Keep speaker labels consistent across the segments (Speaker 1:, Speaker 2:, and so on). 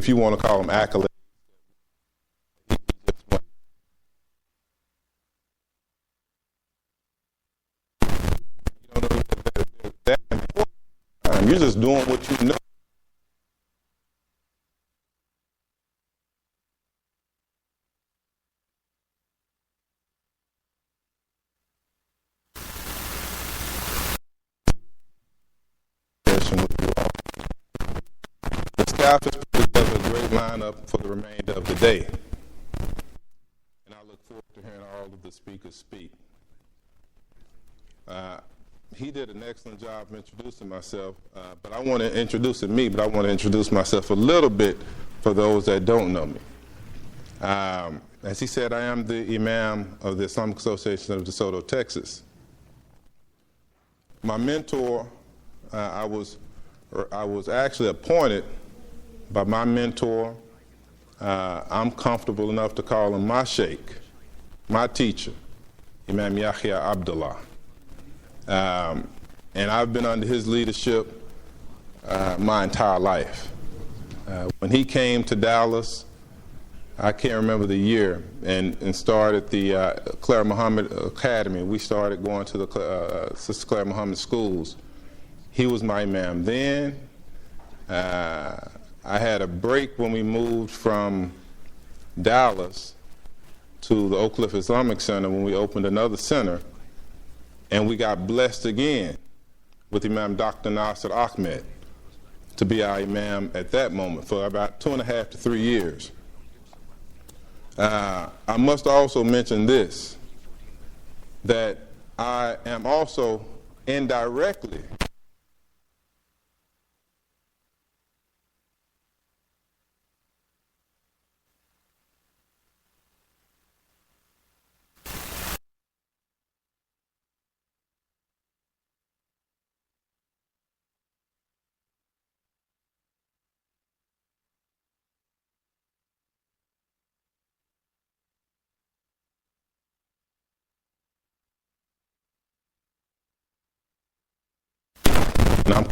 Speaker 1: if you want to call them accolades. You don't know that important. You're just doing what you know. The staff has put together a great lineup for the remainder of the day, and I look forward to hearing all of the speakers speak. He did an excellent job of introducing myself, but I want to introduce myself a little bit for those that don't know me. As he said, I am the Imam of the Islamic Association of DeSoto, Texas. My mentor, I was actually appointed by my mentor. I'm comfortable enough to call him my sheikh, my teacher, Imam Yahya Abdullah. And I've been under his leadership my entire life. When he came to Dallas, I can't remember the year, and started the Claire Muhammad Academy. We started going to the Sister Claire Muhammad schools. He was my imam then. I had a break when we moved from Dallas to the Oak Cliff Islamic Center when we opened another center, and we got blessed again with Imam Dr. Nasir Ahmed to be our imam at that moment for about 2.5 to 3 years. I must also mention this, that I am also indirectly Now,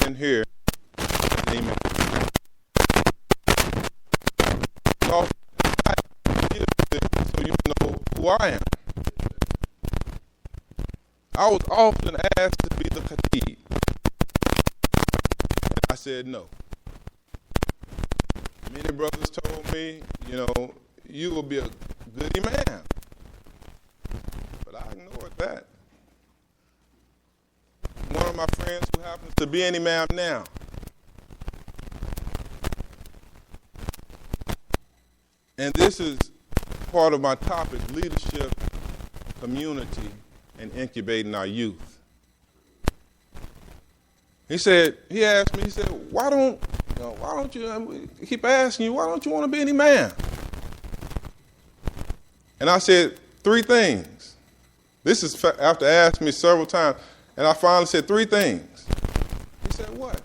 Speaker 1: stand here as an imam. So you know who I am. I was often asked to be the khatib. I said no. Many brothers told me, you know, you will be a good imam. But I ignored that. One of my friends who happens to be an imam now, and this is part of my topic, leadership, community, and incubating our youth. He asked me, why don't you, I keep asking you, why don't you want to be an imam? And I said 3 things. This is after asking me several times, and I finally said 3 things. He said, what?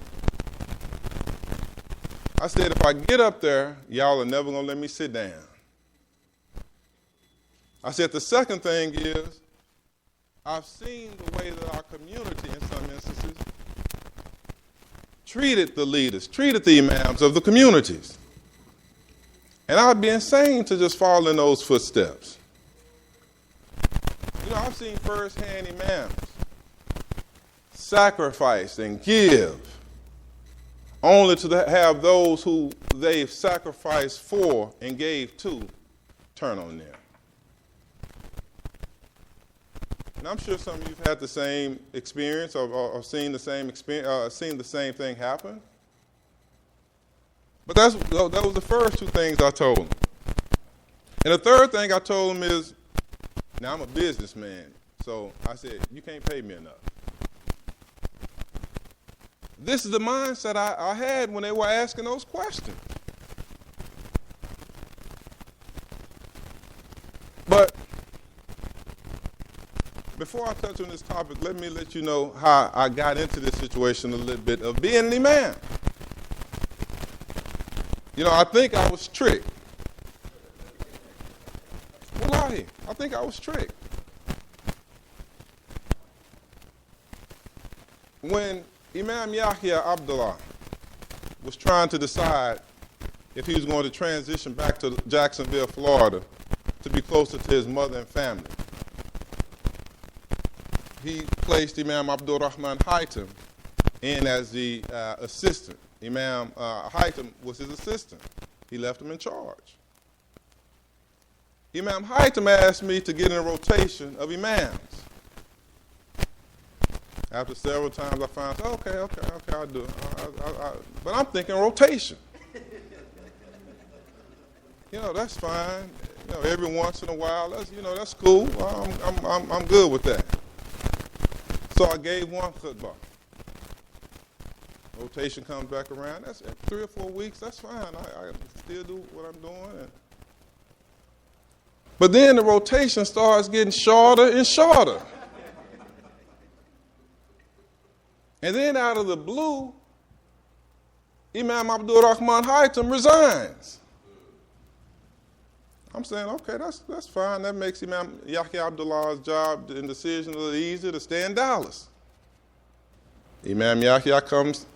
Speaker 1: I said, if I get up there, y'all are never going to let me sit down. I said, the second thing is, I've seen the way that our community, in some instances, treated the leaders, treated the imams of the communities. And I'd be insane to just follow in those footsteps. You know, I've seen firsthand imams sacrifice and give, only to have those who they've sacrificed for and gave to turn on them. And I'm sure some of you have had the same experience or seen the same experience, seen the same thing happen. But that was the first 2 things I told him. And the third thing I told him is, now I'm a businessman, so I said, you can't pay me enough. This is the mindset I had when they were asking those questions. But before I touch on this topic, let me let you know how I got into this situation a little bit of being an imam. You know, I think I was tricked. Wallahi, I think I was tricked. When Imam Yahya Abdullah was trying to decide if he was going to transition back to Jacksonville, Florida, to be closer to his mother and family, he placed Imam Abdul Rahman Haytham in as the assistant. Imam Haytham was his assistant. He left him in charge. Imam Haytham asked me to get in a rotation of imams. After several times, I found, okay, I'll do it. But I'm thinking rotation. You know, that's fine. You know, every once in a while, that's cool. I'm good with that. So I gave one khutbah. Rotation comes back around. That's 3 or 4 weeks. That's fine. I still do what I'm doing. But then the rotation starts getting shorter and shorter. And then out of the blue, Imam Abdul Rahman Haytham resigns. I'm saying, okay, that's fine. That makes Imam Yahya Abdullah's job and decision a little easier to stay in Dallas. Imam Yahya comes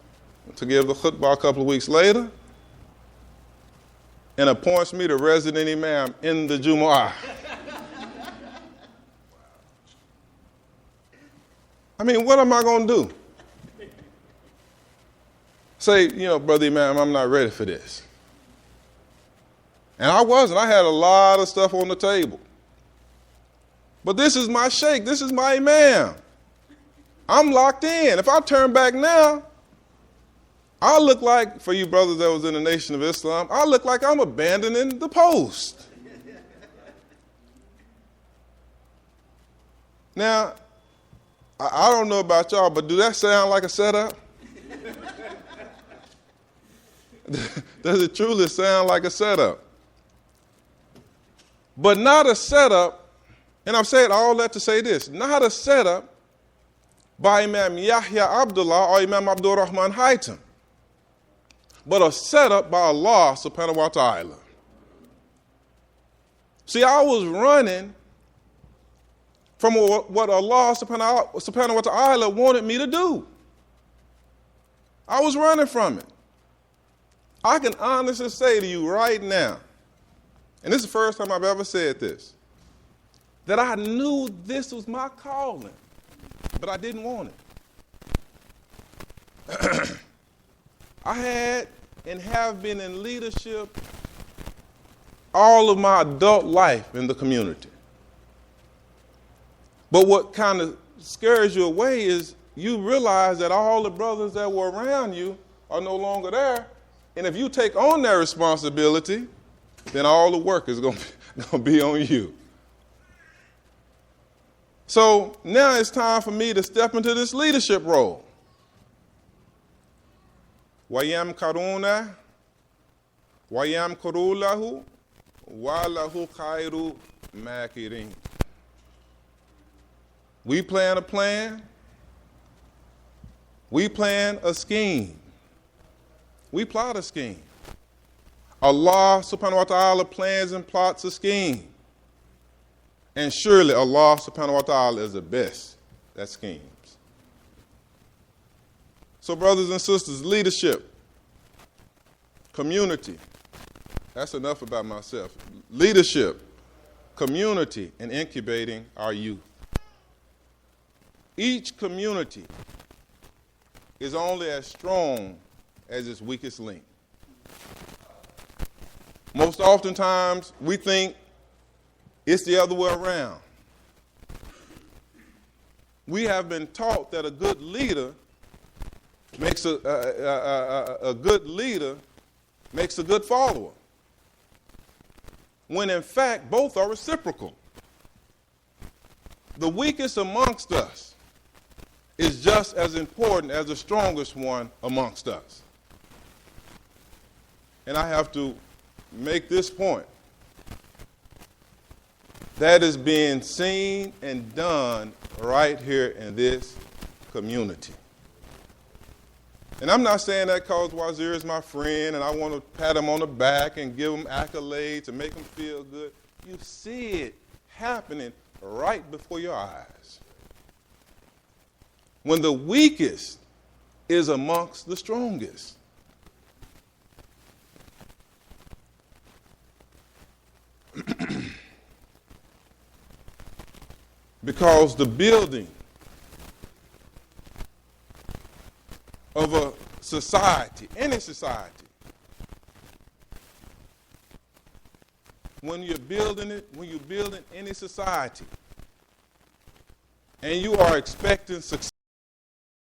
Speaker 1: to give the khutbah a couple of weeks later and appoints me the resident imam in the Jumu'ah. I mean, what am I going to do? Say, Brother Imam, I'm not ready for this. And I wasn't. I had a lot of stuff on the table. But this is my sheikh. This is my imam. I'm locked in. If I turn back now, I look like, for you brothers that was in the Nation of Islam, I look like I'm abandoning the post. Now, I don't know about y'all, but do that sound like a setup? Does it truly sound like a setup? But not a setup, and I've said all that to say this, not a setup by Imam Yahya Abdullah or Imam Abdul Rahman Haytham, but a setup by Allah subhanahu wa ta'ala. See, I was running from what Allah subhanahu wa ta'ala wanted me to do. I was running from it. I can honestly say to you right now, and this is the first time I've ever said this, that I knew this was my calling, but I didn't want it. I had and have been in leadership all of my adult life in the community. But what kind of scares you away is you realize that all the brothers that were around you are no longer there. And if you take on that responsibility, then all the work is going to be on you. So now it's time for me to step into this leadership role. Wayam karuna, wayam kurulahu, walahu khairu makirin. We plan a plan. We plan a scheme. We plot a scheme. Allah subhanahu wa ta'ala plans and plots a scheme. And surely Allah subhanahu wa ta'ala is the best at schemes. So brothers and sisters, leadership, community, that's enough about myself. Leadership, community, and incubating our youth. Each community is only as strong as its weakest link. Most oftentimes, we think it's the other way around. We have been taught that a good leader makes a good leader makes a good follower, when in fact both are reciprocal. The weakest amongst us is just as important as the strongest one amongst us. And I have to make this point. That is being seen and done right here in this community. And I'm not saying that because Wazir is my friend and I want to pat him on the back and give him accolades and make him feel good. You see it happening right before your eyes. When the weakest is amongst the strongest. Because the building of a society, any society, when you're building any society, and you are expecting success,